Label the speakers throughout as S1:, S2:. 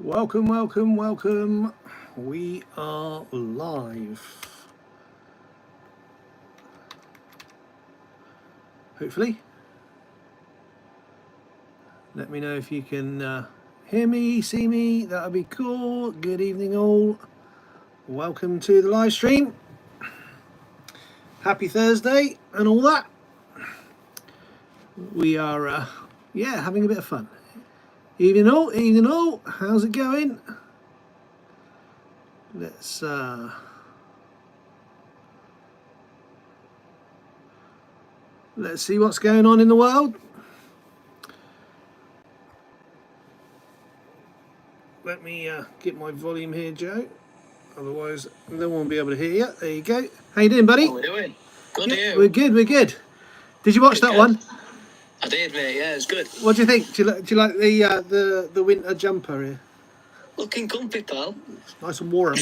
S1: Welcome, welcome, welcome. We are live. Hopefully. Let me know if you can hear me, see me. That would be cool. Good evening, all. Welcome to the live stream. Happy Thursday and all that. We are, having a bit of fun. Evening all. How's it going? Let's see what's going on in the world. Let me get my volume here, Joe. Otherwise, no one will be able to hear you. There you go. How you doing, buddy?
S2: How we doing? Good,
S1: yeah,
S2: you?
S1: We're good. Did you watch that one?
S2: I did, mate. Yeah, it's good.
S1: What do you think? Do you like the winter jumper here?
S2: Looking comfy, pal.
S1: It's nice and warm.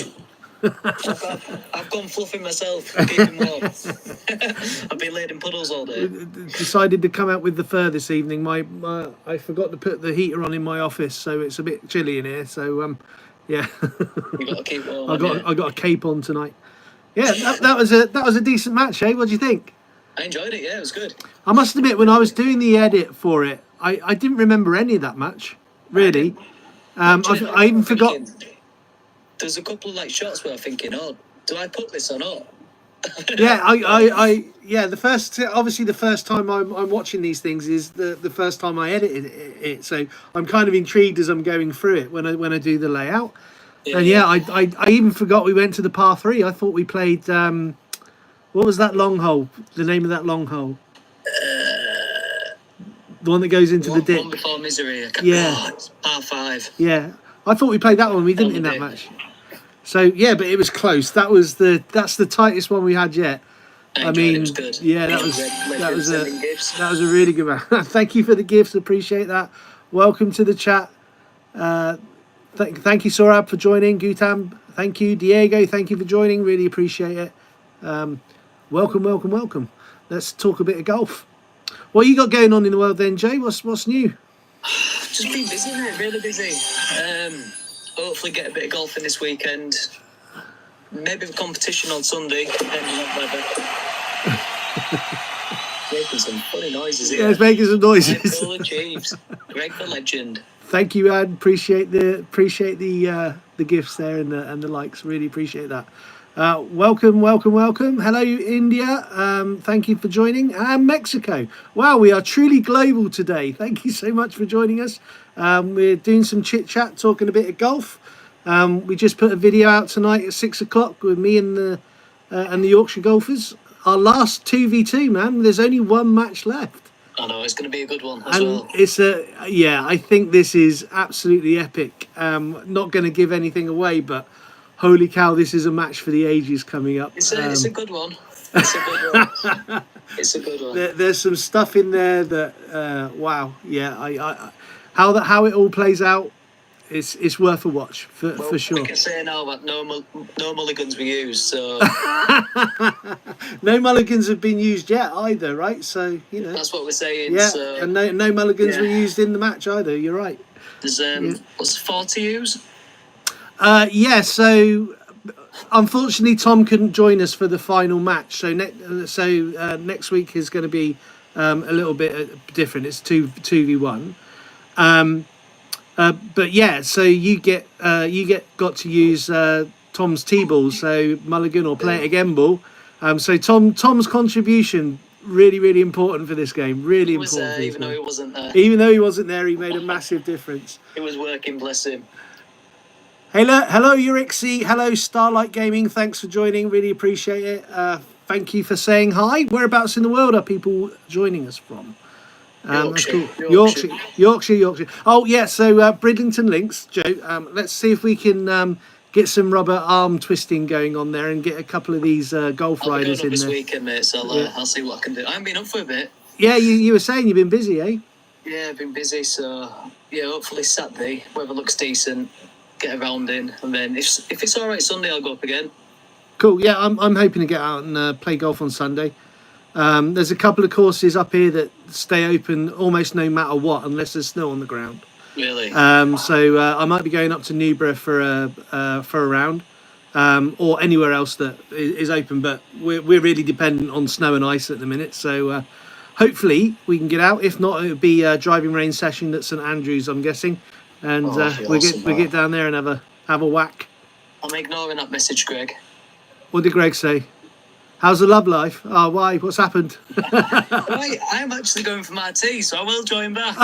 S2: I've gone fluffing myself, keeping warm. I've been laid in puddles all day.
S1: Decided to come out with the fur this evening. I forgot to put the heater on in my office, so it's a bit chilly in here. So yeah.
S2: You got to keep warm.
S1: I got a cape on tonight. Yeah, that was a decent match, eh? What do you think?
S2: I enjoyed it. Yeah, it was good.
S1: I must admit, when I was doing the edit for it, I didn't remember any of that match, really. I even forgot.
S2: There's a couple of shots where I'm thinking, oh, do I put this or not?
S1: Yeah, the first time I'm watching these things is the first time I edited it, so I'm kind of intrigued as I'm going through it when I do the layout. Yeah, and I even forgot we went to the par 3. I thought we played what was that long hole? The name of that long hole? The one that goes into the dip.
S2: One before misery.
S1: Yeah.
S2: It's par 5.
S1: Yeah, I thought we played that one. We didn't in that match. So yeah, but it was close. That's the tightest one we had yet. I mean,
S2: it was good.
S1: Yeah, that was a really good one. Thank you for the gifts. Appreciate that. Welcome to the chat. Thank you, Sorab, for joining. Gutam, thank you. Diego, thank you for joining. Really appreciate it. Welcome. Let's talk a bit of golf. What you got going on in the world then, Jay? What's new?
S2: Just been busy, mate. Really busy. Hopefully get a bit of golfing this weekend. Maybe a competition on Sunday, depending on weather. Making some funny noises here.
S1: Yeah, it's making some noises.
S2: Greg Chiefs. Greg the legend.
S1: Thank you, Ad. Appreciate the gifts there and the likes. Really appreciate that. Welcome. Hello, India. Thank you for joining. And Mexico. Wow, we are truly global today. Thank you so much for joining us. We're doing some chit chat, talking a bit of golf. We just put a video out tonight at 6 o'clock with me and the Yorkshire golfers. Our last 2v2, man. There's only one match left.
S2: I know, it's going to be a good one as well.
S1: I think this is absolutely epic. Not going to give anything away, but holy cow, this is a match for the ages coming up.
S2: It's a good one. It's a good one. It's a good one.
S1: There's some stuff in there that, wow, yeah. How it all plays out, it's worth a watch for sure.
S2: We can say now that no mulligans were used, so
S1: no mulligans have been used yet either, right? So
S2: that's what we're saying.
S1: Yeah,
S2: so,
S1: and no mulligans were used in the match either. You're right.
S2: There's was 4 to use.
S1: So unfortunately Tom couldn't join us for the final match. So next week is going to be a little bit different. It's 2v1. But yeah, so you got to use Tom's T-ball, so mulligan or play it again ball. So Tom's contribution really important for this game. Really important.
S2: Even though he wasn't there.
S1: Even though he wasn't there, he made a massive difference.
S2: It was working, bless him.
S1: Hello, Urixie. Hello, Starlight Gaming. Thanks for joining. Really appreciate it. Thank you for saying hi. Whereabouts in the world are people joining us from?
S2: Yorkshire.
S1: That's cool. Yorkshire. Oh yeah. So Bridlington Links, Joe. Let's see if we can get some rubber arm twisting going on there and get a couple of these golf riders in there.
S2: This weekend, mate. So I'll see what I can do. I haven't been up for a bit.
S1: Yeah, you were saying you've been busy, eh?
S2: Yeah, I've been busy. So yeah, hopefully Saturday weather looks decent. Get a round in, and then if it's all right Sunday, I'll go up again.
S1: Cool. Yeah, I'm hoping to get out and play golf on Sunday. There's a couple of courses up here that stay open almost no matter what, unless there's snow on the ground.
S2: Really?
S1: So I might be going up to Newborough for a round, or anywhere else that is open. But we're really dependent on snow and ice at the minute. So hopefully we can get out. If not, it would be a driving range session at St Andrews, I'm guessing, and
S2: that'd be
S1: we
S2: awesome,
S1: get down there and have a whack.
S2: I'm ignoring that message, Greg.
S1: What did Greg say? How's the love life? Oh, why? What's happened?
S2: Right, I'm actually going for my tea, so I will join back.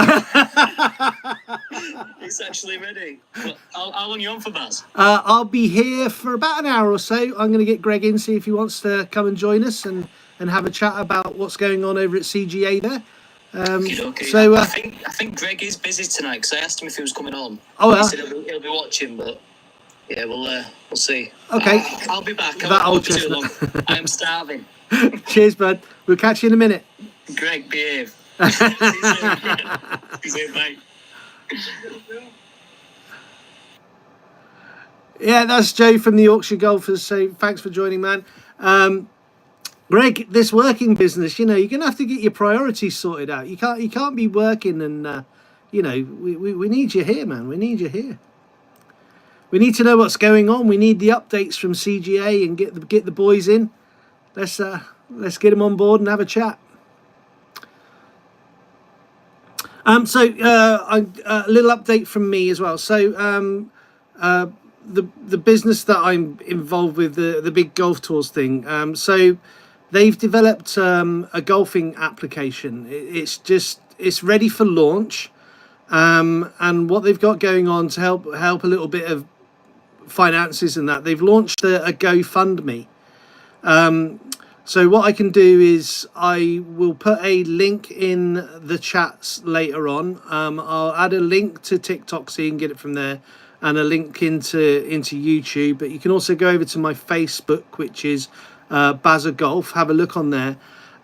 S2: It's actually ready. But how long are you on for, Baz?
S1: I'll be here for about an hour or so. I'm going to get Greg in, see if he wants to come and join us and have a chat about what's going on over at CGA there.
S2: Okay.
S1: So
S2: I think Greg is busy tonight because I asked him if he was coming on.
S1: Oh,
S2: he said he'll be watching, but yeah, we'll see.
S1: Okay.
S2: I'll be back.
S1: That
S2: I
S1: old
S2: won't be too
S1: chestnut.
S2: long. I am starving.
S1: Cheers, bud. We'll catch you in a minute.
S2: Greg, behave. See you soon, mate.
S1: Yeah, that's Joe from the Yorkshire Golfers. So thanks for joining, man. Greg, this working business, you're gonna have to get your priorities sorted out. You can't be working and we need you here, man. We need you here. We need to know what's going on. We need the updates from CGA and get the boys in. Let's get them on board and have a chat. So a little update from me as well. So the business that I'm involved with, the big golf tours thing. So they've developed a golfing application. It's ready for launch. And what they've got going on to help a little bit of finances and that, they've launched a GoFundMe. So what I can do is I will put a link in the chats later on. I'll add a link to TikTok so you can get it from there, and a link into YouTube. But you can also go over to my Facebook, which is BazzaGolf. Have a look on there.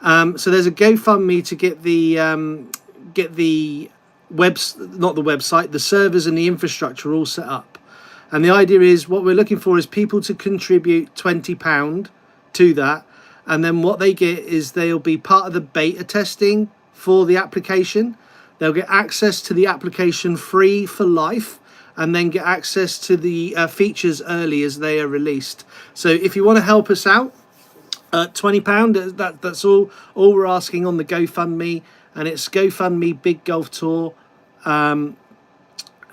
S1: So there's a GoFundMe to get the the servers and the infrastructure all set up. And the idea is, what we're looking for is people to contribute £20 to that. And then what they get is they'll be part of the beta testing for the application. They'll get access to the application free for life, and then get access to the features early as they are released. So if you want to help us out, £20, that's all we're asking on the GoFundMe, and it's GoFundMe Big Golf Tour.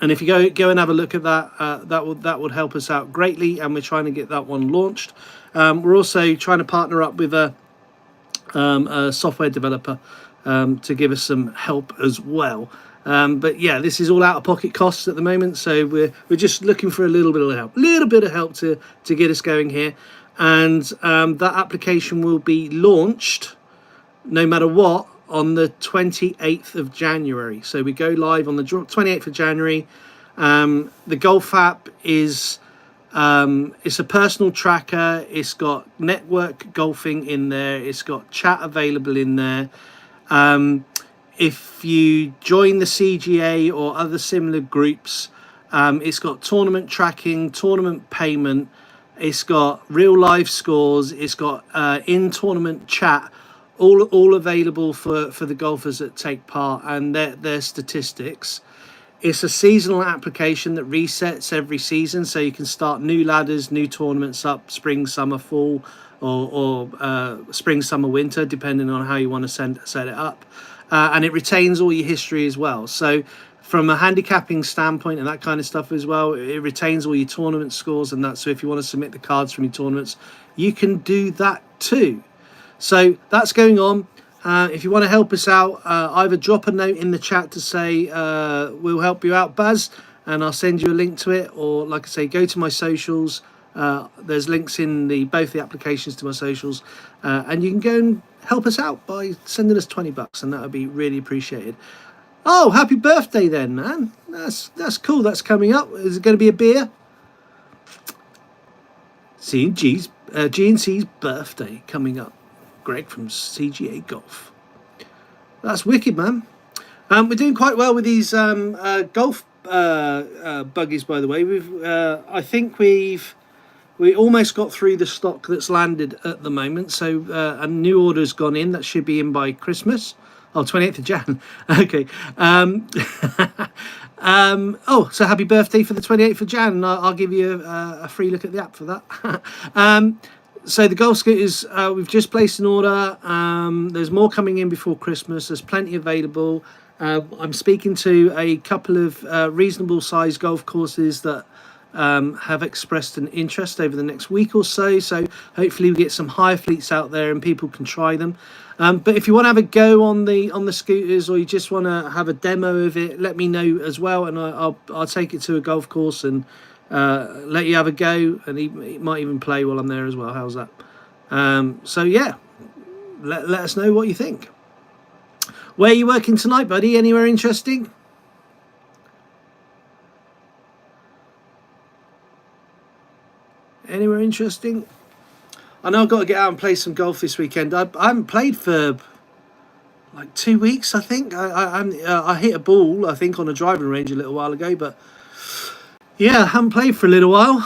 S1: And if you go and have a look at that, that would help us out greatly, and we're trying to get that one launched. We're also trying to partner up with a software developer to give us some help as well. But yeah, this is all out of pocket costs at the moment, so we're just looking for a little bit of help to get us going here. And that application will be launched, no matter what, on the 28th of January. So we go live on the 28th of January. The golf app is it's a personal tracker. It's got network golfing in there. It's got chat available in there. If you join the CGA or other similar groups, it's got tournament tracking, tournament payment. It's got real life scores. It's got in-tournament chat, all available for the golfers that take part, and their statistics. It's a seasonal application that resets every season, so you can start new ladders, new tournaments up, spring, summer, fall, or spring, summer, winter, depending on how you want to set it up. And it retains all your history as well. So from a handicapping standpoint and that kind of stuff as well, it retains all your tournament scores and that. So if you want to submit the cards from your tournaments, you can do that too. So that's going on. If you want to help us out, either drop a note in the chat to say we'll help you out, Baz, and I'll send you a link to it. Or like I say, go to my socials. There's links in both the applications to my socials, and you can go and help us out by sending us $20, and that would be really appreciated. Oh, happy birthday then, man. That's cool. That's coming up. Is it going to be a beer? G&C's birthday coming up. Greg from CGA Golf. That's wicked, man. We're doing quite well with these golf buggies, by the way. I think we almost got through the stock that's landed at the moment. So a new order's gone in. That should be in by Christmas, Oh, 28th of Jan. Okay. Oh, so happy birthday for the 28th of Jan. I'll give you a free look at the app for that. So the golf scooters, we've just placed an order. There's more coming in before Christmas. There's plenty available. I'm speaking to a couple of reasonable sized golf courses that have expressed an interest over the next week or so. So hopefully we get some hire fleets out there and people can try them. But if you want to have a go on the scooters, or you just want to have a demo of it, let me know as well, and I'll take it to a golf course and let you have a go, and he might even play while I'm there as well. How's that? So yeah, let us know what you think. Where are you working tonight, buddy? Anywhere interesting? Anywhere interesting? I know I've got to get out and play some golf this weekend. I haven't played for like 2 weeks, I think. I hit a ball, I think, on a driving range a little while ago, but yeah, I haven't played for a little while.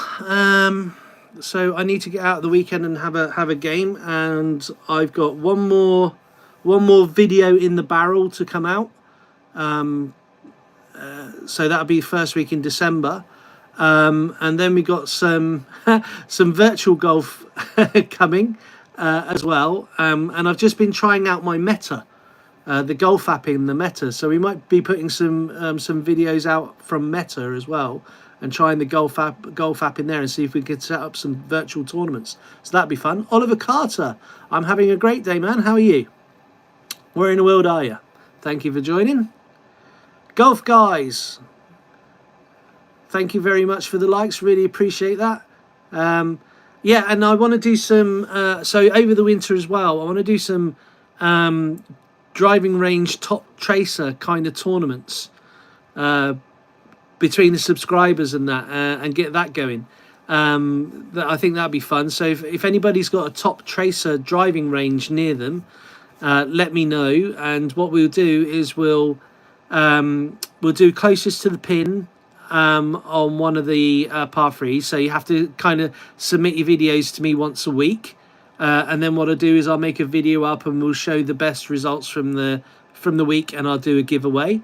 S1: So I need to get out the weekend and have a game, and I've got one more video in the barrel to come out. So that'll be first week in December. And then we got some virtual golf coming as well. And I've just been trying out my Meta, the golf app in the Meta. So we might be putting some videos out from Meta as well, and trying the golf app in there and see if we could set up some virtual tournaments. So that'd be fun. Oliver Carter, I'm having a great day, man. How are you? Where in the world are you? Thank you for joining. Golf Guys, thank you very much for the likes. Really appreciate that. Yeah, and I want to do some, so over the winter as well, I want to do some driving range top tracer kind of tournaments between the subscribers and that, and get that going. I think that'd be fun. So if anybody's got a top tracer driving range near them, let me know. And what we'll do is we'll do closest to the pin on one of the par threes. So you have to kind of submit your videos to me once a week, and then what I'll do is I'll make a video up and we'll show the best results from the week, and I'll do a giveaway.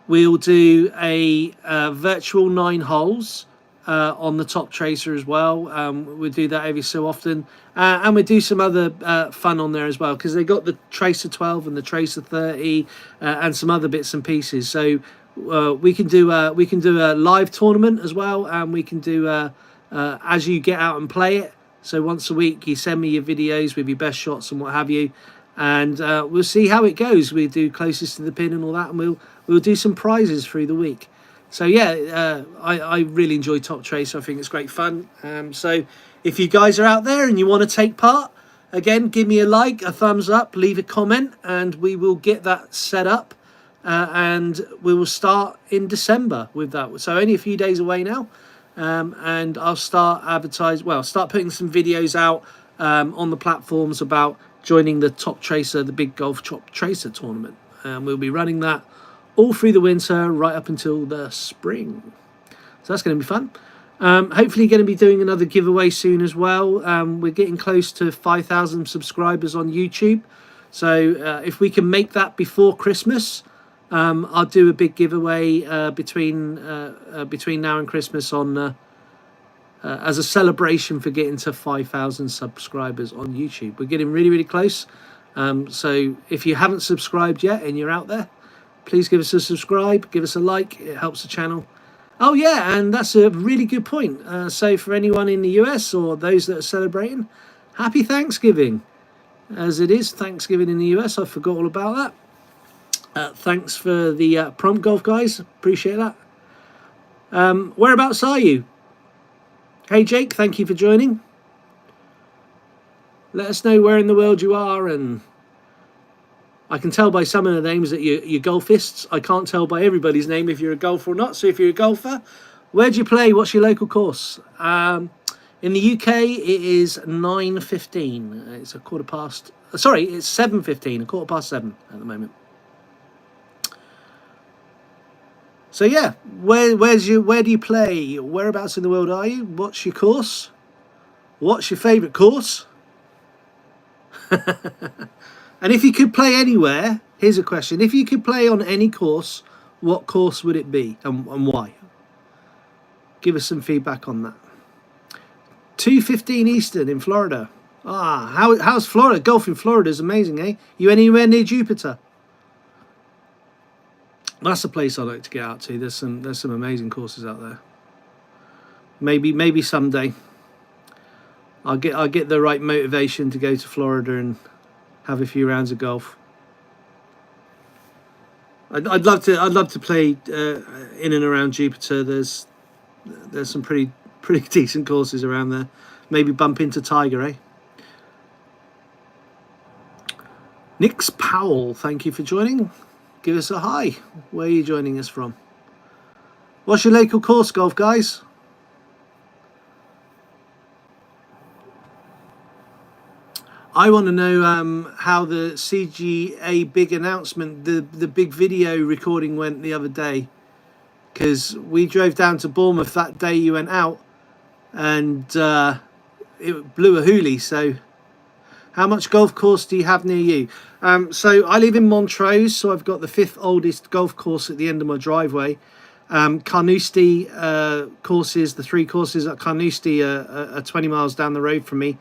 S1: We'll do a virtual 9 holes on the top tracer as well. We'll do that every so often, and we'll do some other fun on there as well, because they got the tracer 12 and the tracer 30 and some other bits and pieces. So we can do a live tournament as well, and we can do as you get out and play it. So once a week you send me your videos with your best shots and what have you, and we'll see how it goes. We do closest to the pin and all that, and we'll do some prizes through the week. So yeah, I really enjoy Top Tracer. I think it's great fun. So if you guys are out there and you want to take part, again, give me a like, a thumbs up, leave a comment, and we will get that set up. And we will start in December with that. So only a few days away now. And I'll start putting some videos out on the platforms about joining the Top Tracer, the Big Golf Top Tracer tournament. We'll be running that all through the winter, right up until the spring. So that's going to be fun. Hopefully going to be doing another giveaway soon as well. We're getting close to 5,000 subscribers on YouTube. So if we can make that before Christmas, I'll do a big giveaway between now and Christmas on as a celebration for getting to 5,000 subscribers on YouTube. We're getting really, really close. So if you haven't subscribed yet and you're out there, please give us a subscribe, give us a like. It helps the channel. Oh yeah, and that's a really good point. So for anyone in the US or those that are celebrating, happy Thanksgiving. As it is Thanksgiving in the US, I forgot all about that. Thanks for the prompt, Golf Guys. Appreciate that. Whereabouts are you? Hey Jake, thank you for joining. Let us know where in the world you are, and I can tell by some of the names that you're golfists. I can't tell by everybody's name if you're a golfer or not. So if you're a golfer, where do you play? What's your local course? In the UK, it is 9:15. It's a quarter past. Sorry, it's 7:15. A quarter past 7 at the moment. So yeah, where do you play? Whereabouts in the world are you? What's your course? What's your favourite course? And if you could play anywhere, here's a question. If you could play on any course, what course would it be and why? Give us some feedback on that. 2:15 Eastern in Florida. How's Florida? Golf in Florida is amazing, eh? You anywhere near Jupiter? That's a place I'd like to get out to. There's some amazing courses out there. Maybe someday I'll get the right motivation to go to Florida and have a few rounds of golf. I'd love to play in and around Jupiter. There's some pretty decent courses around there. Maybe bump into Tiger, eh? Nix Powell, thank you for joining. Give us a hi. Where are you joining us from? What's your local course, golf guys? I want to know how the CGA big announcement, the big video recording went the other day, because we drove down to Bournemouth that day you went out, and it blew a hoolie. So how much golf course do you have near you? So I live in Montrose, so I've got the 5th oldest golf course at the end of my driveway. Carnoustie courses, the 3 courses at Carnoustie are 20 miles down the road from me.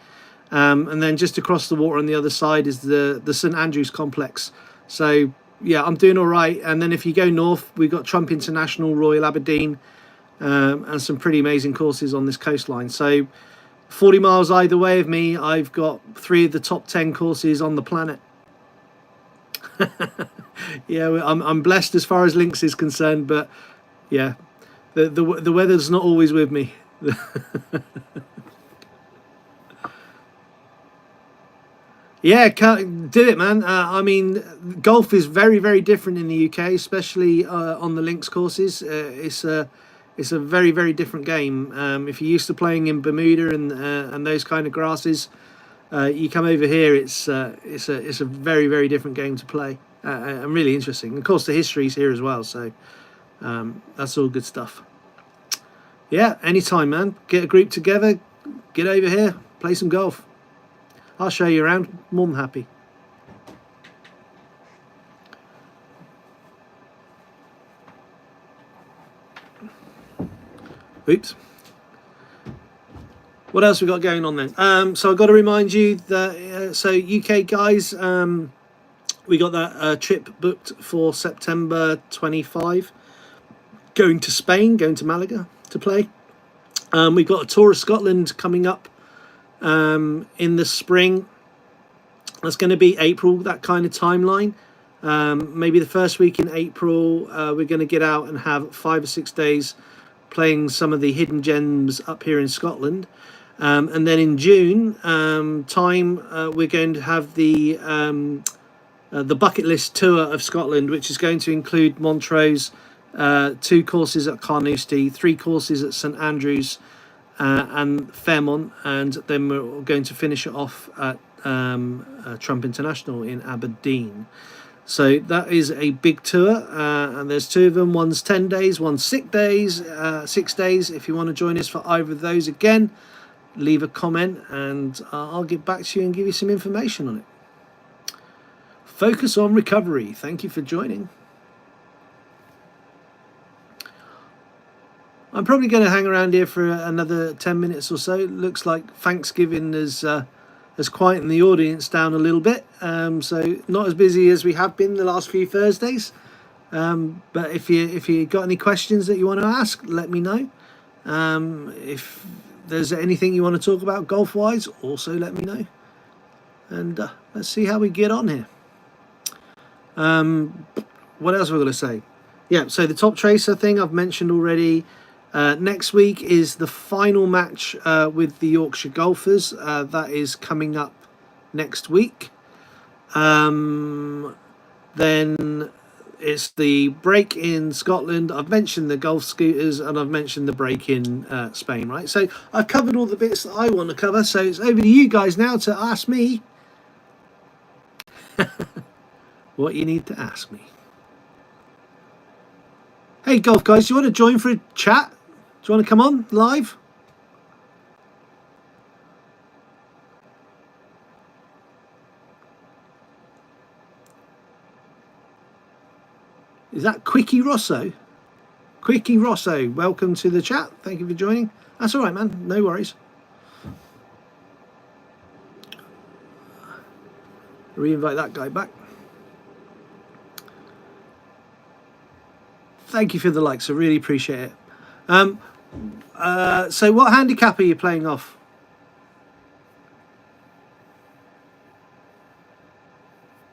S1: And then just across the water on the other side is the St Andrews complex. So yeah, I'm doing all right. And then if you go north, we've got Trump International, Royal Aberdeen, and some pretty amazing courses on this coastline. So 40 miles either way of me, I've got 3 of the top 10 courses on the planet. Yeah, I'm blessed as far as links is concerned, but yeah, the weather's not always with me. Yeah, can't do it, man. I mean, golf is very, very different in the UK, especially on the links courses. It's a very, very different game. If you're used to playing in Bermuda and those kind of grasses, you come over here. It's a very, very different game to play, and really interesting. Of course, the history's here as well, so that's all good stuff. Yeah, anytime, man. Get a group together, get over here, play some golf. I'll show you around. More than happy. Oops. What else we got going on then? So I've got to remind you that so UK guys, we got that trip booked for September 25. Going to Spain, going to Malaga to play. We've got a tour of Scotland coming up in the spring. That's going to be April, that kind of timeline. Maybe the first week in April, we're going to get out and have 5 or 6 days playing some of the hidden gems up here in Scotland. And then in June we're going to have the bucket list tour of Scotland, which is going to include Montrose, 2 courses at Carnoustie, 3 courses at St Andrews, and Fairmont, and then we're going to finish it off at Trump International in Aberdeen. So that is a big tour, and there's 2 of them. One's 10 days, one's 6 days. 6 days. If you want to join us for either of those, again, leave a comment, and I'll get back to you and give you some information on it. Focus on recovery. Thank you for joining. I'm probably going to hang around here for another 10 minutes or so. It looks like Thanksgiving has quietened the audience down a little bit. So not as busy as we have been the last few Thursdays. But if you got any questions that you want to ask, let me know. If there's anything you want to talk about golf-wise, also let me know. And let's see how we get on here. What else have I got to say? Yeah, so the Top Tracer thing I've mentioned already. Next week is the final match with the Yorkshire Golfers. That is coming up next week. Then it's the break in Scotland. I've mentioned the golf scooters, and I've mentioned the break in Spain, right? So I've covered all the bits that I want to cover. So it's over to you guys now to ask me what you need to ask me. Hey, golf guys, do you want to join for a chat? Do you want to come on live? Is that Quickie Rosso? Quickie Rosso, welcome to the chat. Thank you for joining. That's all right, man. No worries. Re-invite that guy back. Thank you for the likes. I really appreciate it. So what handicap are you playing off?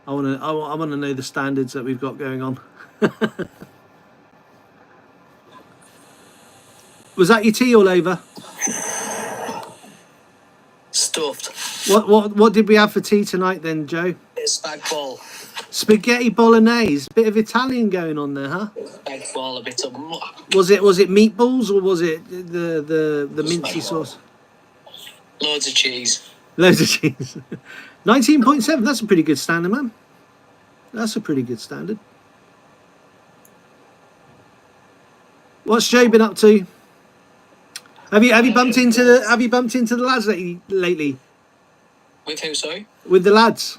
S1: I want to know the standards that we've got going on. Was that your tea all over?
S2: Stuffed.
S1: What did we have for tea tonight then, Joe?
S2: It's spag ball.
S1: Spaghetti bolognese. Bit of Italian going on there, huh?
S2: Spag ball, a bit of
S1: Was it meatballs or was it the mincy sauce?
S2: loads of cheese.
S1: Loads of cheese. 19.7. That's a pretty good standard, man. That's a pretty good standard. What's Joe been up to? Have you bumped into the lads lately?
S2: With who, sorry?
S1: With the lads?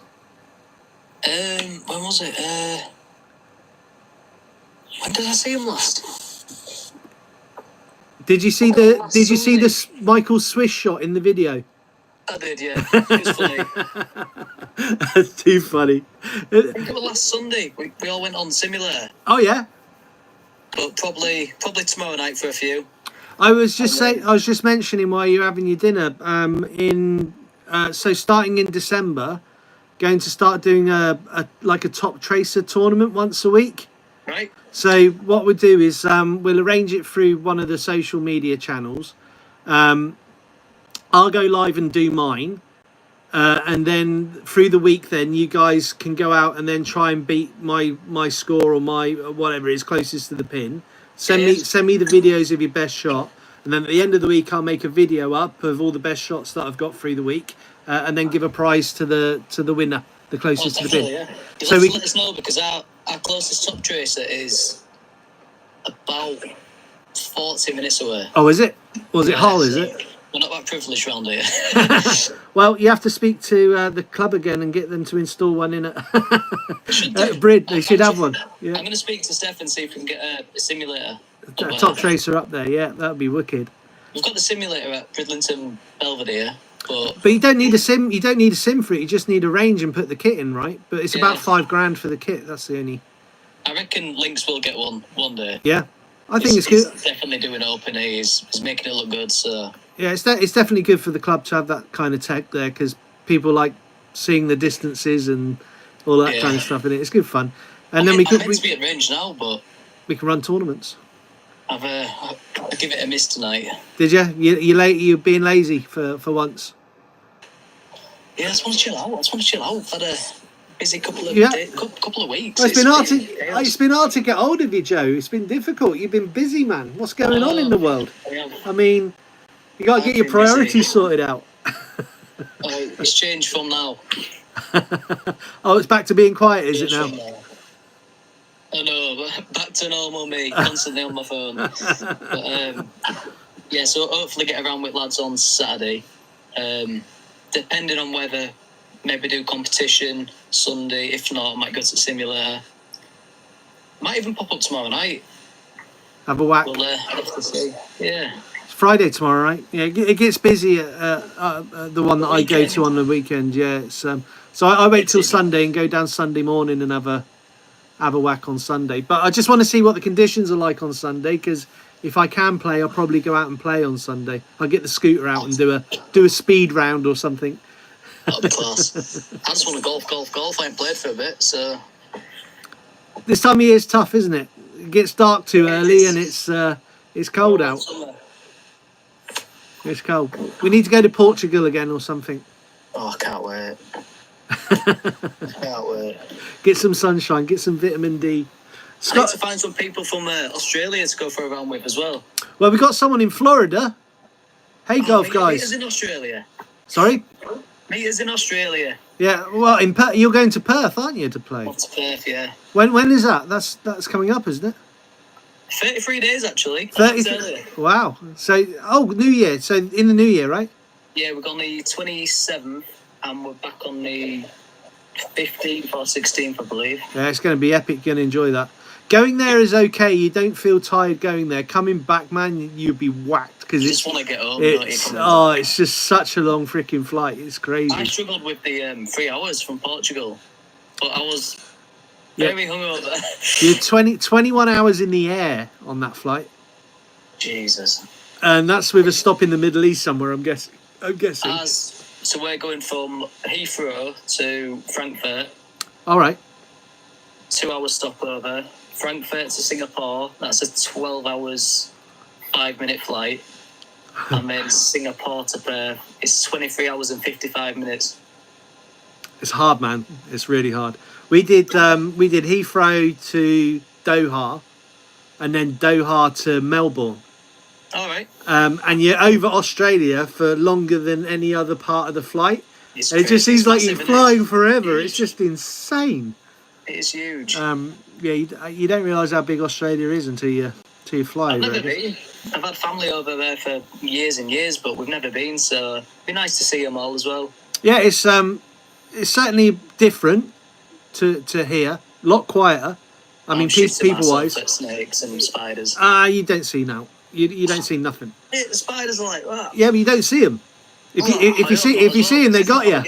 S2: When was it? When did I see him last?
S1: Did you see the Michael Swiss shot in the video?
S2: I did, yeah. It was funny.
S1: That's too funny.
S2: I think it was last Sunday. We all went on simulator.
S1: Oh yeah.
S2: But probably tomorrow night for a few.
S1: I was just mentioning while you're having your dinner. So starting in December, going to start doing a top tracer tournament once a week.
S2: Right.
S1: So what we'll do is we'll arrange it through one of the social media channels. I'll go live and do mine, and then through the week, then you guys can go out and then try and beat my score or my whatever is closest to the pin. Send me the videos of your best shot, and then at the end of the week, I'll make a video up of all the best shots that I've got through the week, and then give a prize to the winner, the closest to the pin.
S2: Yeah.
S1: So
S2: let us know, because our closest top tracer is about 40 minutes away.
S1: Oh, is it? Was it Hull? Is it?
S2: We're not that privileged round here.
S1: Well, you have to speak to the club again and get them to install one in at Brid. They should have one. Yeah.
S2: I'm going to speak to Steph and see if we can get a simulator.
S1: A top tracer up there, yeah, that'd be wicked.
S2: We've got the simulator at Bridlington Belvedere, but
S1: you don't need a sim. You don't need a sim for it. You just need a range and put the kit in, right? But it's about $5,000 for the kit. That's the only.
S2: I reckon Lynx will get one day.
S1: Yeah, I think it's good.
S2: He's definitely doing open A. He's making it look good. So
S1: yeah, it's definitely good for the club to have that kind of tech there, because people like seeing the distances and all that kind of stuff in it. It's good fun. And
S2: I'm meant to be at range now, but
S1: we can run tournaments.
S2: I'll give it a miss tonight.
S1: Did you? You're being lazy for once.
S2: Yeah, I just want to chill out. I've had a busy couple of weeks.
S1: Well, it's been hard to get hold of you, Joe. It's been difficult. You've been busy, man. What's going on in the world? I mean, you got to get your priorities sorted out.
S2: It's changed from now.
S1: Oh, it's back to being quiet, is it now?
S2: I know, back to normal me, constantly on my phone. But, yeah, so hopefully get around with lads on Saturday. Depending on weather, maybe do competition Sunday. If not, I might go to the simulator. Might even pop up tomorrow night.
S1: Have a whack.
S2: We'll have to see. Yeah.
S1: It's Friday tomorrow, right? Yeah, it gets busy at the one that I go to on the weekend. Yeah, it's, so I wait till Sunday and go down Sunday morning and have a whack on Sunday. But I just want to see what the conditions are like on Sunday, because if I can play, I'll probably go out and play on Sunday. I'll get the scooter out and do a speed round or something.
S2: That'll be class. I just want to golf. I ain't played for a bit, so.
S1: This time of year is tough, isn't it? It gets dark too early and it's cold out. It's cold. We need to go to Portugal again or something.
S2: Oh, I can't wait. Can't wait.
S1: Get some sunshine, get some vitamin D.
S2: I need to find some people from Australia to go for a round with as well.
S1: Well, we've got someone in Florida. Hey, golf guys.
S2: Meet us in Australia.
S1: Sorry?
S2: Meet us in Australia.
S1: Yeah, well, in Perth, you're going to Perth, aren't you, to play?
S2: What's Perth, yeah.
S1: When is that? That's coming up, isn't it?
S2: 33 days, actually.
S1: 30. Wow. So, New Year. So, in the New Year, right?
S2: Yeah, we're on the 27th, and we're back on the 15th or 16th, I believe.
S1: Yeah, it's going to be epic. You're going to enjoy that. Going there is okay. You don't feel tired going there. Coming back, man, you'd be whacked because
S2: You
S1: it's
S2: just want to get home.
S1: it's just such a long freaking flight. It's crazy.
S2: I struggled with the 3 hours from Portugal, but I was very hungover.
S1: You're 21 hours in the air on that flight,
S2: Jesus.
S1: and that's with a stop in the Middle East somewhere. I'm guessing.
S2: So we're going from Heathrow to Frankfurt.
S1: All right.
S2: 2 hour stopover. Frankfurt to Singapore. That's a 12 hours, 5-minute flight. And then Singapore to Perth. It's 23 hours and 55 minutes.
S1: It's hard, man. It's really hard. We did Heathrow to Doha, and then Doha to Melbourne.
S2: All right.
S1: And you're over Australia for longer than any other part of the flight. It just seems like you're flying forever. It's just insane.
S2: It is huge.
S1: You don't realise how big Australia is until you fly.
S2: I've never been. I've had family over there for years and years, but we've never been. So it'd be nice to see them all as well.
S1: Yeah, it's certainly different to here. A lot quieter. I mean, people wise.
S2: Snakes and spiders.
S1: You don't see now. You don't see nothing.
S2: The spiders are like that.
S1: Yeah, but you don't see them. If you see them, they got you.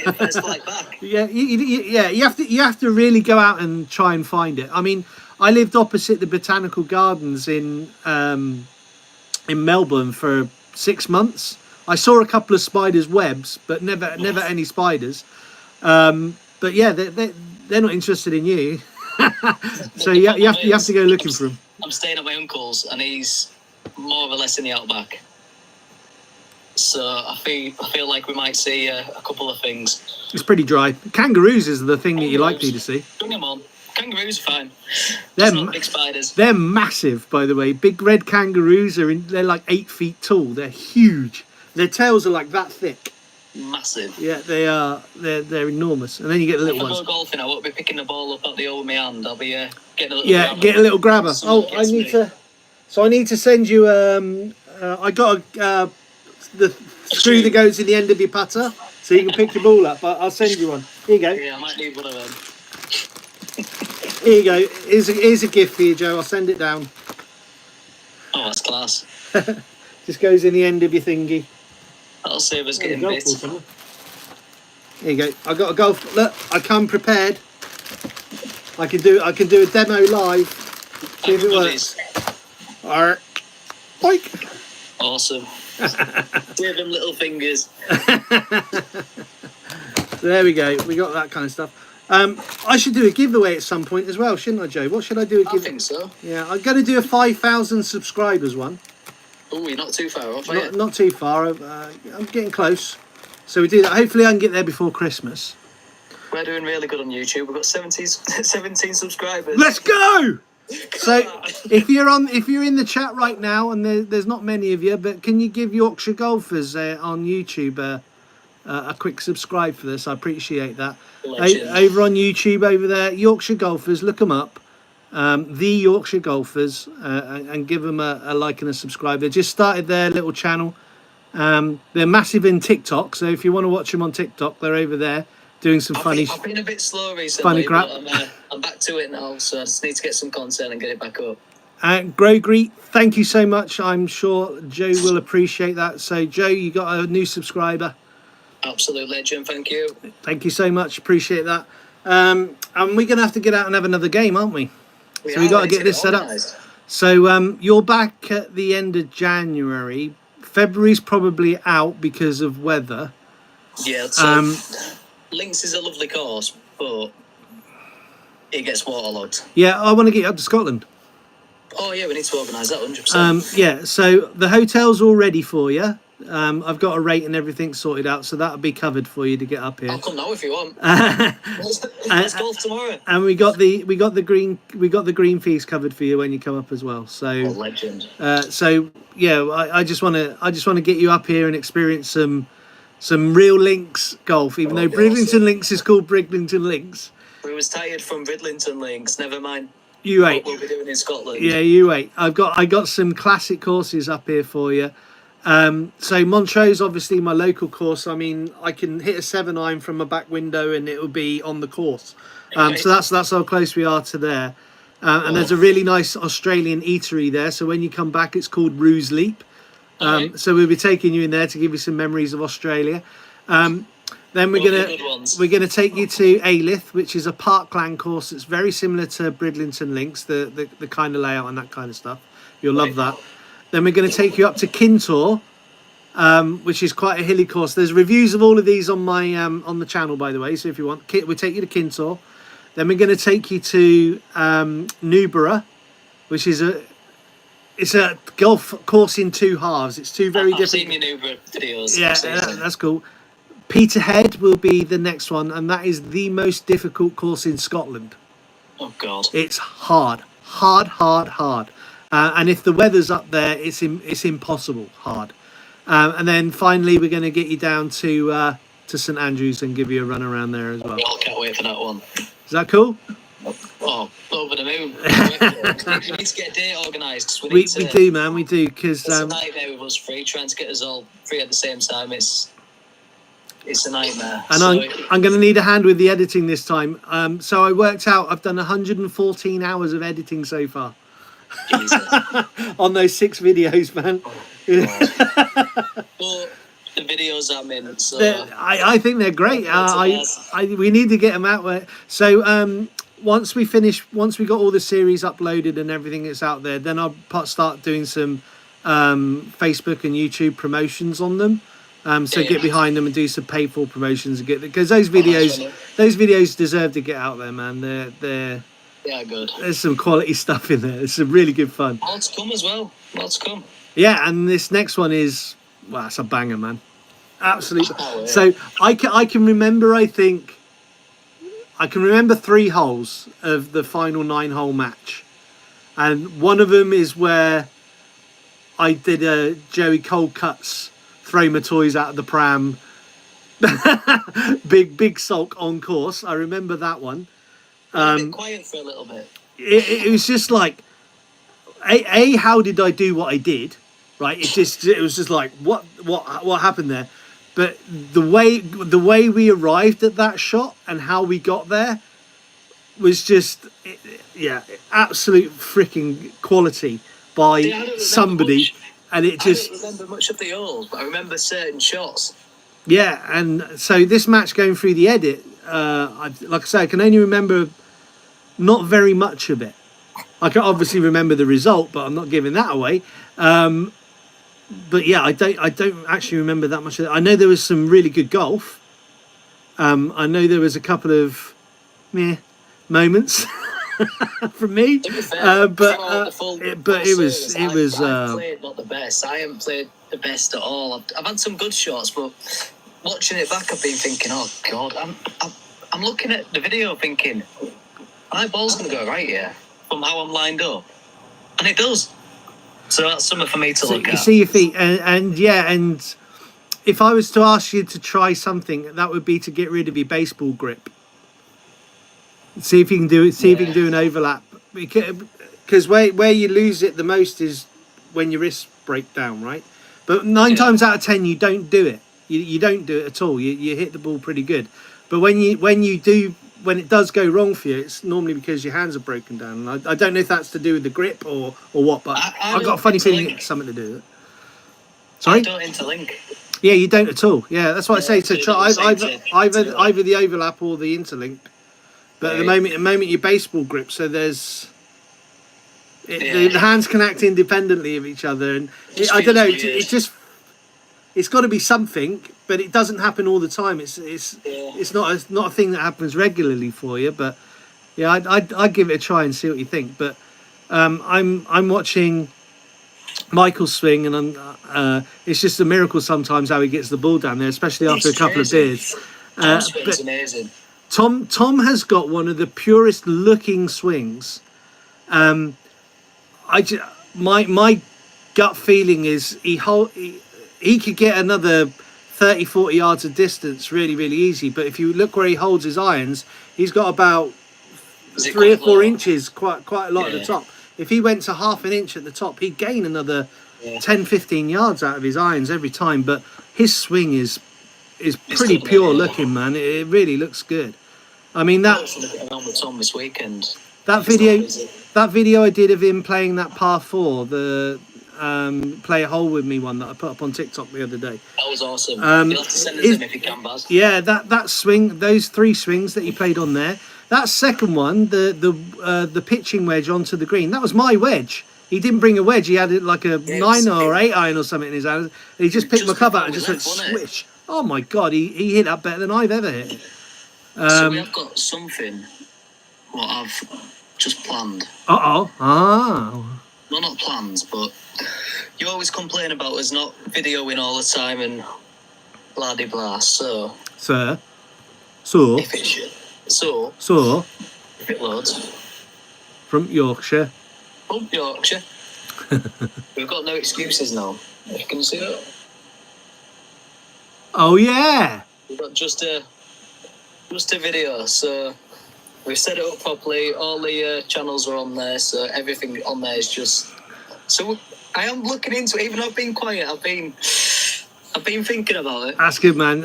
S1: Yeah, you have to really go out and try and find it. I mean, I lived opposite the botanical gardens in Melbourne for 6 months. I saw a couple of spiders' webs, but never any spiders. But yeah, they're not interested in you. So you have to go looking for them.
S2: I'm staying at my uncle's, and he's more or less in the outback. So I feel like we might see a couple of things.
S1: It's pretty dry. Kangaroos is the thing that you're likely to see.
S2: Bring them on. Kangaroos are fine.
S1: They're
S2: not big spiders.
S1: They're massive, by the way. Big red kangaroos they're like 8 feet tall. They're huge. Their tails are like that thick.
S2: Massive.
S1: Yeah, they are. They're enormous. And then you get the little ones.
S2: If I go golfing, I won't be picking the ball up at the over my hand. I'll be getting a little grabber.
S1: Get a little grabber. I need to send you. I got the screw that goes in the end of your putter, so you can pick your ball up. I'll send you one. Here you go.
S2: Yeah, I might need one of them.
S1: Here you go. Here's a gift for you, Joe. I'll send it down.
S2: Oh, that's class.
S1: Just goes in the end of your thingy.
S2: That'll save us getting bits.
S1: Here you go. I got a golf. Look, I come prepared. I can do a demo live. See if it works. All right. Boink.
S2: Awesome. Save them little fingers.
S1: There we go. We got that kind of stuff. I should do a giveaway at some point as well, shouldn't I, Joe? What should I do?
S2: I think so.
S1: Yeah, I'm going to do a 5,000 subscribers one.
S2: Oh, you're not too far off, are you?
S1: Not too far. I'm getting close. So we do that. Hopefully I can get there before Christmas.
S2: We're doing really good on YouTube. We've got 17 subscribers.
S1: Let's go! So if you're in the chat right now, and there's not many of you, but can you give Yorkshire Golfers on YouTube a quick subscribe for this? I appreciate that. Over on YouTube over there, Yorkshire Golfers, look them up. The Yorkshire Golfers, and give them a like and a subscribe. They just started their little channel. They're massive in TikTok, so if you want to watch them on TikTok, they're over there doing some funny.
S2: I've been a bit slow recently,
S1: funny crap.
S2: But I'm back to it now, so I just need to get some content and get it back up.
S1: Gregory, thank you so much. I'm sure Joe will appreciate that. So Joe, you got a new subscriber.
S2: Absolute legend, thank you.
S1: Thank you so much, appreciate that. And we're gonna have to get out and have another game, aren't we? So we got to get this set up. So you're back at the end of January. February's probably out because of weather.
S2: Yeah. So Links is a lovely course, but it gets waterlogged.
S1: Yeah, I want to get you up to Scotland.
S2: Oh yeah, we need to organise that 100%.
S1: Yeah. So the hotel's all ready for you. I've got a rate and everything sorted out, so that'll be covered for you to get up here.
S2: I'll come now if you want. Let's golf tomorrow.
S1: And we got the green fees covered for you when you come up as well. So
S2: legend.
S1: So yeah, I just want to get you up here and experience some real links golf, even though Bridlington Links is called Bridlington Links.
S2: We was tired from Bridlington Links. Never mind.
S1: You wait.
S2: What we'll be doing in Scotland.
S1: Yeah, you wait. I got some classic courses up here for you. So Montrose, obviously my local course. I mean, I can hit a 7-iron from my back window and it will be on the course. So that's how close we are to there. And there's a really nice Australian eatery there. So when you come back, it's called Ruse Leap. So we'll be taking you in there to give you some memories of Australia. Then we're gonna take you to Alyth, which is a parkland course that's very similar to Bridlington Links, the kind of layout and that kind of stuff. You'll love that. Then we're going to take you up to Kintore, which is quite a hilly course. There's reviews of all of these on my on the channel, by the way. So if you want, we'll take you to Kintore. Then we're going to take you to Newborough, which is it's a golf course in two halves. It's two very different.
S2: I've seen your Newborough videos.
S1: Yeah, that's cool. Peterhead will be the next one, and that is the most difficult course in Scotland.
S2: Oh God!
S1: It's hard. And if the weather's up there, it's impossible hard. And then finally, we're going to get you down to St Andrews and give you a run around there as well.
S2: I can't wait for that one.
S1: Is that cool?
S2: Oh, over the moon. We need to get a date organised.
S1: We do, man. We do, because
S2: it's a nightmare with us three. Trying to get us all free at the same time, it's a nightmare.
S1: And I'm going to need a hand with the editing this time. So I worked out I've done 114 hours of editing so far. On those 6 videos, man.
S2: But the videos I'm in, so
S1: I think they're great. We need to get them out there. So once we got all the series uploaded and everything that's out there, then I'll start doing some Facebook and YouTube promotions on them. Get behind them and do some paid for promotions and because those videos deserve to get out there, man. They're
S2: good.
S1: There's some quality stuff in there. It's some really good fun.
S2: Lots to come as well. Lots to come.
S1: Yeah, and this next one is it's a banger, man. Absolutely. So I can remember. I think I can remember 3 holes of the final 9-hole match, and one of them is where I did a Joey Coldcuts throw my toys out of the pram. big sulk on course. I remember that one.
S2: A bit quiet for a little bit.
S1: It was just like, how did I do what I did? Right. It was just like what happened there. But the way we arrived at that shot and how we got there was just absolute freaking quality by somebody. And it just,
S2: I don't remember much of the holes, but I remember certain shots.
S1: Yeah, and so this match going through the edit, like I say, I can only remember not very much of it. I can obviously remember the result, but I'm not giving that away. But yeah, I don't actually remember that much of it. I know there was some really good golf. I know there was a couple of moments from me, but it was
S2: I played not the best. I haven't played the best at all. I've had some good shots, but watching it back, I've been thinking, oh God, I'm looking at the video thinking, my ball's gonna go right here from how I'm lined up, and it does. So that's something for me to look at.
S1: You see your feet, and if I was to ask you to try something, that would be to get rid of your baseball grip. See if you can do it. See if you can do an overlap, because where you lose it the most is when your wrists break down, right? But 9 times out of 10, you don't do it. You don't do it at all. You hit the ball pretty good, but when it does go wrong for you, it's normally because your hands are broken down. And I don't know if that's to do with the grip or what, but I've got a funny feeling it's something to do with it. Sorry?
S2: I don't interlink.
S1: Yeah, you don't at all. Yeah, that's what I say. So try either the overlap or the interlink. But at the moment, your baseball grip, so there's the hands can act independently of each other, and I don't know. It's got to be something, but it doesn't happen all the time. It's not a thing that happens regularly for you. But yeah, I'd give it a try and see what you think. But I'm watching Michael's swing, and it's just a miracle sometimes how he gets the ball down there, especially after a couple of beers.
S2: It's amazing.
S1: Tom has got one of the purest looking swings. My gut feeling is he could get another 30-40 yards of distance really, really easy. But if you look where he holds his irons, he's got about 3 or 4 inches, quite a lot at the top. If he went to half an inch at the top, he'd gain another 10-15 yards out of his irons every time. But his swing is pretty pure looking, man. It really looks good. I mean that.
S2: Around with Tom this weekend.
S1: That that video I did of him playing that par 4, the play a hole with me one that I put up on TikTok the other day.
S2: That was awesome. You'll have to send us in if you can, Baz.
S1: Yeah, that swing, those 3 swings that he played on there. That second one, the pitching wedge onto the green, that was my wedge. He didn't bring a wedge. He had it like a 9 or 8 iron or something in his hand. And he just picked my club out and just went swish. Oh my God, he hit that better than I've ever hit it.
S2: So we have got something what I've just planned. Well, not plans, but you always complain about us not videoing all the time and blah de blah. So if it should, if it loads
S1: from Yorkshire.
S2: We've got no excuses now. You can see it.
S1: Oh yeah.
S2: We've got just a video, so we've set it up properly. All the channels are on there, so everything on there is just. So I am looking into it. Even though I've been quiet, I've been thinking about it.
S1: That's good, man.